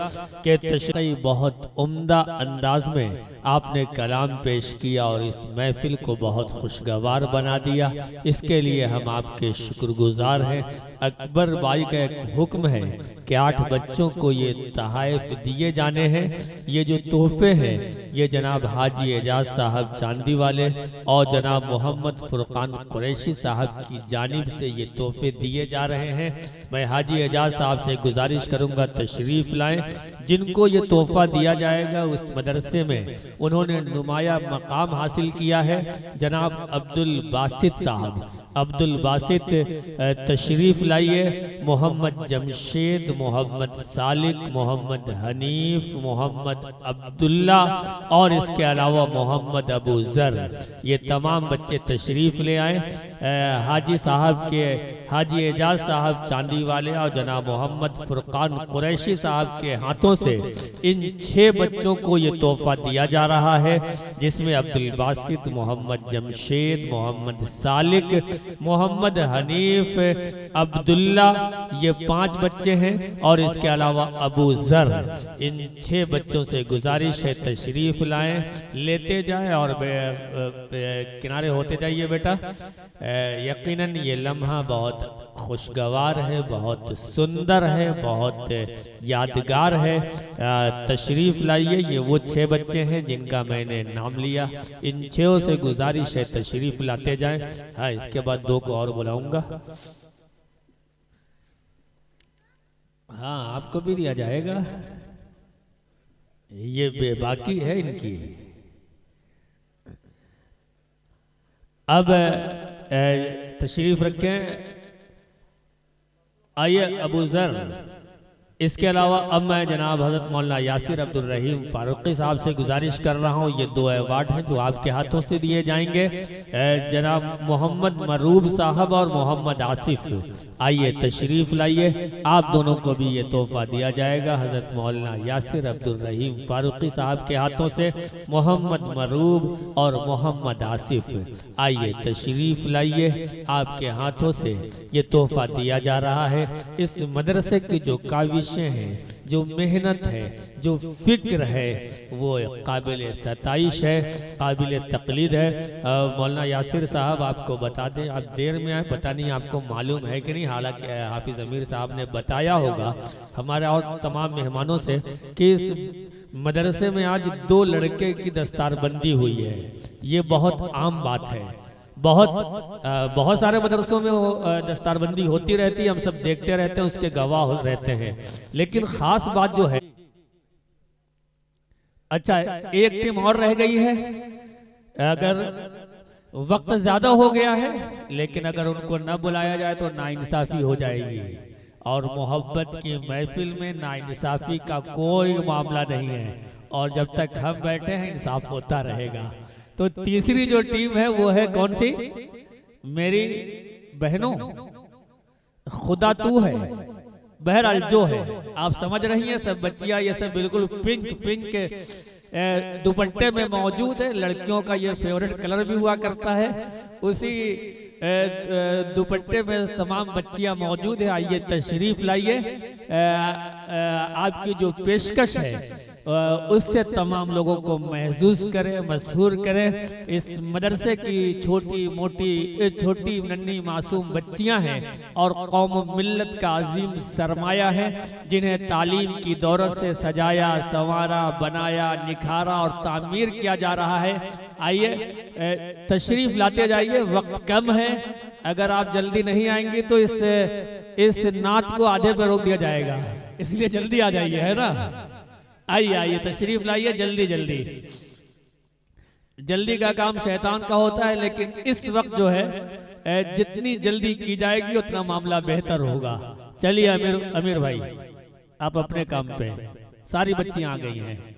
कि तशरीह बहुत उम्दा अंदाज में आपने कलाम पेश किया और इस महफिल को बहुत खुशगवार बना दिया, इसके लिए हम आपके शुक्रगुजार हैं। अकबर भाई का एक हुक्म है कि 8 बच्चों को ये तहाइफ दिए जाने हैं। ये जो तोहफे हैं ये जनाब हाजी एजाज साहब चांदी वाले और जनाब मोहम्मद फुरकान कुरैशी साहब की जानिब से ये तोहफे दिए जा रहे हैं। मैं हाजी एजाज साहब से गुजारिश करूंगा तशरीफ लाएं। जिनको ये तोहफा दिया जाएगा उस मदरसे में उन्होंने नुमाया मकाम हासिल किया है। जनाब अब्दुल बासित साहब, अब्दुल बासित तशरीफ लाइए। मोहम्मद जमशेद, मोहम्मद सालिक, मोहम्मद हनीफ, मोहम्मद अब्दुल्ला और इसके अलावा मोहम्मद अबू जर, ये तमाम बच्चे तशरीफ ले आए। हाजी साहब के, हाजी एजाज साहब चांदी वाले और जनाब मोहम्मद फुरकान कुरैशी साहब के हाथों से इन 6 बच्चों को ये तोहफा दिया जा रहा है, जिसमें अब्दुल बासित, मोहम्मद जमशेद, मोहम्मद सालिक, मोहम्मद हनीफ, अब्दुल्ला, ये 5 बच्चे हैं और इसके अलावा अबू जर। इन 6 बच्चों से गुजारिश है तशरीफ लाएं, लेते जाएं और किनारे होते जाइए बेटा। यकीनन ये लम्हा बहुत खुशगवार है, बहुत सुंदर है, बहुत यादगार है। तशरीफ लाइए। ये वो 6 बच्चे हैं जिनका मैंने नाम लिया। इन 6 से गुजारिश है तशरीफ लाते जाएं। हाँ, इसके बाद 2 को और बुलाऊंगा। हाँ, आपको भी दिया जाएगा। ये बेबाकी है इनकी। अब तशरीफ रखें। आइए अबू जर। इसके अलावा अब मैं जनाब हज़रत मौलाना यासिर अब्दुल रहीम फारूकी साहब से गुजारिश कर रहा हूँ, ये 2 अवार्ड हैं जो आपके हाथों से दिए जाएंगे। जनाब मोहम्मद मरूब साहब और मोहम्मद आसिफ, आइए तशरीफ लाइए। आप दोनों को भी ये तोहफा दिया जाएगा हज़रत मौलाना यासिर अब्दुल रहीम फारूकी साहब के हाथों से। मोहम्मद मरूब और मोहम्मद आसिफ, आइए तशरीफ लाइए। आपके हाथों से ये तोहफा दिया जा रहा है। इस मदरसे की जो काविश हैं, जो मेहनत है, जो फिक्र है, वो काबिल सताइश है, काबिल तकलीद है। मौलाना यासिर साहब आपको बता दें, आप देर में आए, पता नहीं आपको मालूम है कि नहीं, हालांकि हाफिज अमीर साहब ने बताया होगा हमारे और तमाम मेहमानों से कि इस मदरसे में आज 2 लड़के की दस्तारबंदी हुई है। ये बहुत आम बात है। बहुत सारे मदरसों में दस्तारबंदी होती रहती है, हम सब देखते रहते हैं, उसके गवाह रहते हैं। लेकिन खास बात जो है, अच्छा एक टीम और रह गई है। अगर वक्त ज्यादा हो गया है, लेकिन अगर उनको न बुलाया जाए तो नाइंसाफी हो जाएगी। और मोहब्बत की महफिल में नाइंसाफी का कोई मामला नहीं है, और जब तक हम बैठे हैं इंसाफ होता रहेगा। तो तीसरी जो टीम है वो है कौन सी? मेरी बहनों, खुदा तू है। बहरहाल जो है आप समझ रही हैं, सब बच्चियां ये सब बिल्कुल पिंक पिंक दुपट्टे में मौजूद है। लड़कियों का ये फेवरेट कलर भी हुआ करता है, उसी दुपट्टे में तमाम बच्चियां मौजूद है। आइए तशरीफ लाइए। आपकी जो पेशकश है उससे तमाम लोगों को महसूस करें, मशहूर करें। इस मदरसे की छोटी मोटी, छोटी नन्ही मासूम बच्चियां हैं और कौम मिल्लत का अजीम सरमाया है, जिन्हें तालीम की दौलत से सजाया, संवारा, बनाया, निखारा और तामीर किया जा रहा है। आइए तशरीफ लाते जाइए, वक्त कम है। अगर आप जल्दी नहीं आएंगे तो इस नात को आधे पे रोक दिया जाएगा, इसलिए जल्दी आ जाइए, है ना। आइए आइए तशरीफ लाइए, जल्दी जल्दी। जल्दी का काम शैतान का होता है, लेकिन इस वक्त जो है जितनी जल्दी की जाएगी उतना मामला बेहतर होगा। चलिए अमीर भाई, आप अपने काम पे। सारी बच्चियां आ गई हैं।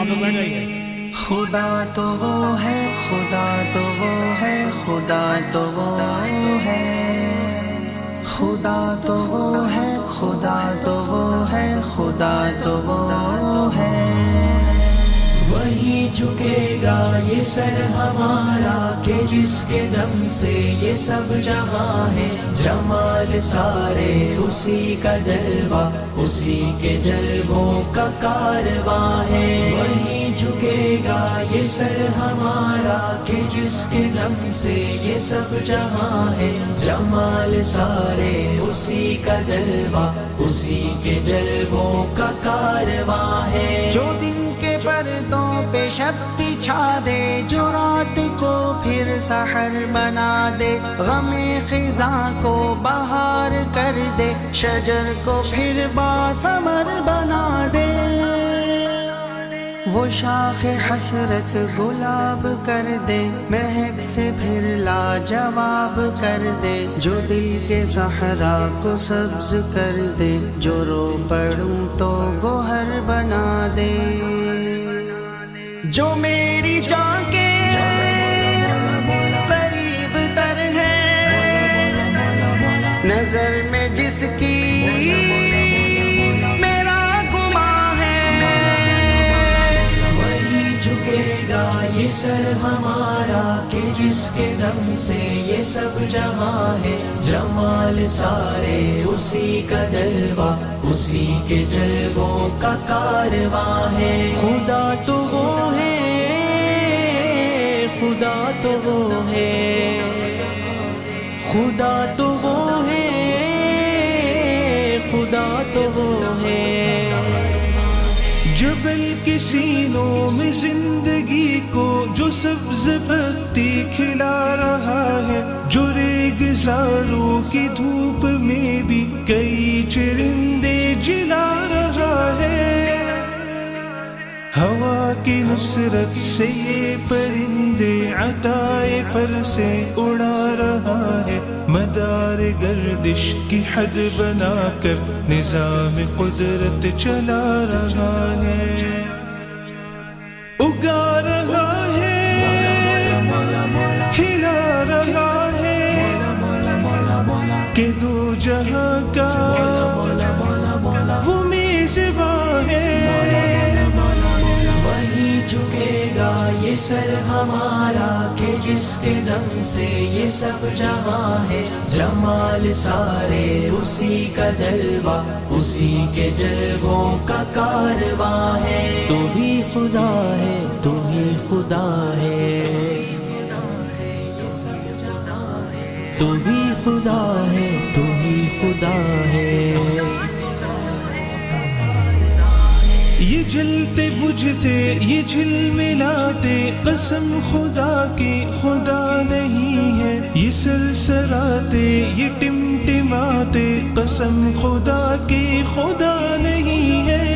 आप लोग बैठ जाइए। खुदा तो वो है, खुदा तो वो है, खुदा तो वो है, खुदा तो वो है, खुदा तो वो है, खुदा तो वो है। वही झुकेगा ये सर हमारा कि जिसके दम से ये सब जहां है। जमाल सारे उसी का जलवा, उसी के जलवों का कारवां है। वही झुकेगा ये सर हमारा कि जिसके दम से ये सब जहां है। जमाल सारे उसी का जलवा, उसी के जलवों का कारवां है। जो दिन के पर्दों पे शब बिछा दे, जो रात को फिर सहर बना दे, गमे खिजा को बहार कर दे, शजर को फिर बासमर बना दे। वो शाखे हसरत गुलाब कर दे, महक से फिर लाजवाब कर दे। जो दिल के सहरा को सब्ज कर दे, जो रो पड़ूं तो गोहर बना दे। जो मेरी जान के करीब तर है, नजर में जिसकी मेरा गुमां है। वही झुकेगा ये सर हमारा कि जिसके दम से ये सब जहां है। जमाल सारे उसी का जलवा, उसी के जलवों का कारवां है। खुदा तो वो है, खुदा तो वो है, खुदा तो वो है, खुदा तो वो है। जबल के सीनों में जिंदगी को जो सब्ज पत्ती खिला रहा है, जो रेगिस्तानों की धूप में भी कई चरिंदे जिला रहा है। हवा की नुसरत से ये परिंदे अताए पर से उड़ा रहा है। मदार गर्दिश की हद बनाकर निजाम कुदरत चला रहा है। उगा रहा है, खिला रहा है, कि दो जहां का वो मेज़बान है। झुकेगा ये सर हमारा कि जिसके दम से ये सब जहां है। जमाल सारे उसी का जलवा, उसी के जलवों का कारवां है। तू ही खुदा है, तू ही खुदा है, तू ही खुदा है, तू ही खुदा है। ये जलते बुझते, ये झिलमिलाते, कसम खुदा की खुदा नहीं है। ये सरसराते, ये टिमटिमाते, कसम खुदा की खुदा नहीं है।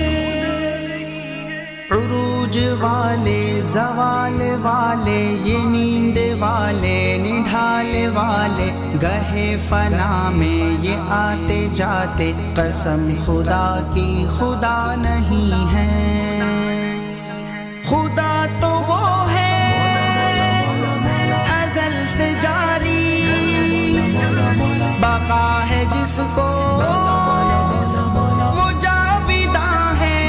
उरूज वाले, जवाल वाले, ये नींद वाले, निढाल वाले, गहे फना में ये आते जाते, कसम खुदा की खुदा नहीं है। खुदा तो वो है अज़ल से जारी, बका है जिसको वो जाविदा है।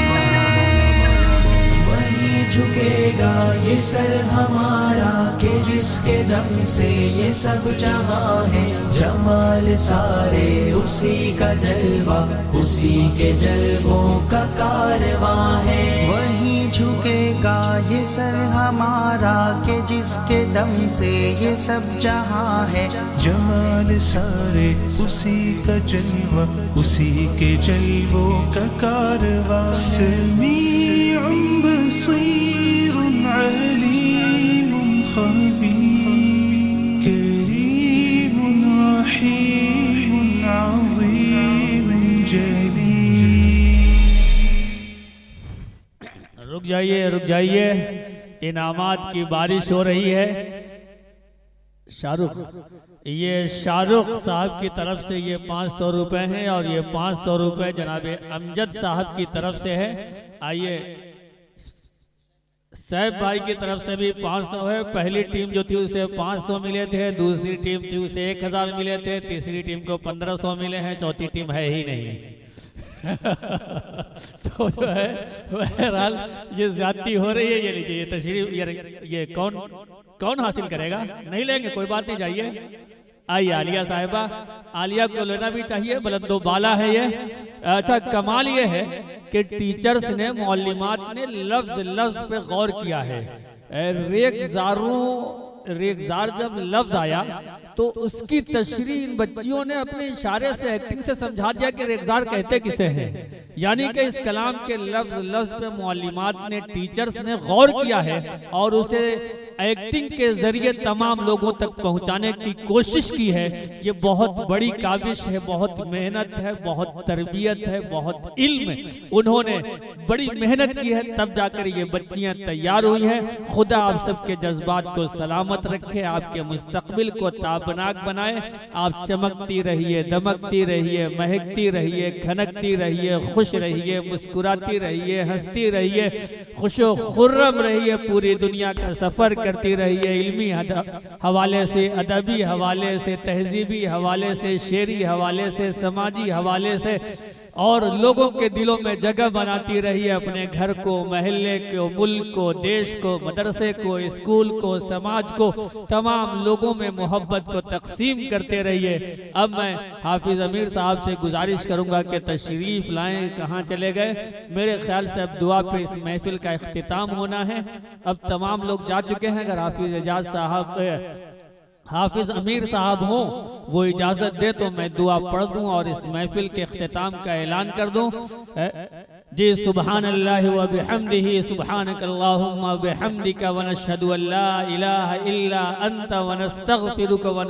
झुकेगा ये सर हमारा कि जिसके दम से ये सब जहां है। जमाल सारे उसी का जलवा, उसी के जलवों का कारवां है। वही झुकेगा ये सर हमारा कि जिसके दम से ये सब जहां है। जमाल सारे उसी का जलवा, उसी के जलवों का कारवां। समीउन बसीरुन अलीमुन खबीर, करीमुन रहीमुन अज़ीमुन जलील। रुक जाइए, रुक जाइए, इनामात की बारिश हो रही है। शाहरुख, ये शाहरुख साहब की तरफ से ये 500 रुपए हैं और ये 500 रुपए जनाब अमजद साहब की तरफ से है। आइए सैफ भाई की तरफ से भी 500 है। पहली टीम जो थी उसे 500 मिले थे, दूसरी टीम थी उसे 1000 मिले थे, तीसरी टीम को 1500 मिले हैं, चौथी टीम है ही नहीं। तो जो है बहरहाल ये ज्यादती हो रही है। ये लीजिए, ये तशरीफ, ये कौन हासिल करेगा? नहीं लेंगे, कोई बात नहीं, जाइए। आइए आलिया साहिबा, आलिया को लेना भी चाहिए, बुलंदो बाला है ये। अच्छा, कमाल ये है कि टीचर्स ने, मौलिमात ने लफ्ज लफ्ज पे गौर किया है। रेगजार जब लफ्ज आया तो उसकी तशरीह इन बच्चियों ने अपने इशारे से, एक्टिंग से समझा दिया कि रेगजार कहते किसे हैं। यानी कि इस कलाम के लफ्ज लफ्ज पे मौलिमात ने, टीचर्स ने गौर किया है और उसे एक्टिंग के जरिए तमाम लोगों तक पहुंचाने की कोशिश की है। ये बहुत बड़ी काबिश है, बहुत मेहनत है, बहुत तरबियत है, बहुत इल्म है। उन्होंने बड़ी मेहनत की है, तब जाकर ये बच्चियां तैयार हुई हैं। खुदा आप सबके जज्बात को सलामत रखे, आपके मुस्तकबिल को ताबनाक बनाए। आप चमकती रहिए, दमकती रहिए, महकती रहिए, खनकती रहिए, खुश रहिए, मुस्कुराती रहिए, हंसती रहिए, खुशो खुर्रम रहिए, पूरी दुनिया का सफर करती रहिए। इल्मी हवाले से, अदबी हवाले से, तहजीबी हवाले से, शेरी हवाले से, समाजी हवाले से, और लोगों के दिलों में जगह बनाती रहिए। अपने घर को, महल्ले को, मुल्क को, देश को, मदरसे को, स्कूल को, समाज को, तमाम लोगों में मोहब्बत को तकसीम करते रहिए। अब मैं हाफिज अमीर साहब से गुजारिश करूंगा कि तशरीफ लाएं। कहाँ चले गए? मेरे ख्याल से अब दुआ पे इस महफिल का इख्तिताम होना है। अब तमाम लोग जा चुके हैं। अगर हाफिज एजाज साहब, हाफिज अमीर साहब हो, वो इजाजत दे तो मैं दुआ पढ़ दूं और इस महफिल के इख्तिताम का ऐलान कर दूं। जी, सुब्हानल्लाहि व बिहम्दिही, सुब्हानकल्लाहुम्मा व बिहम्दिका, व नशहदु अल्ला इलाहा इल्ला अंता, व नस्तगफिरुका व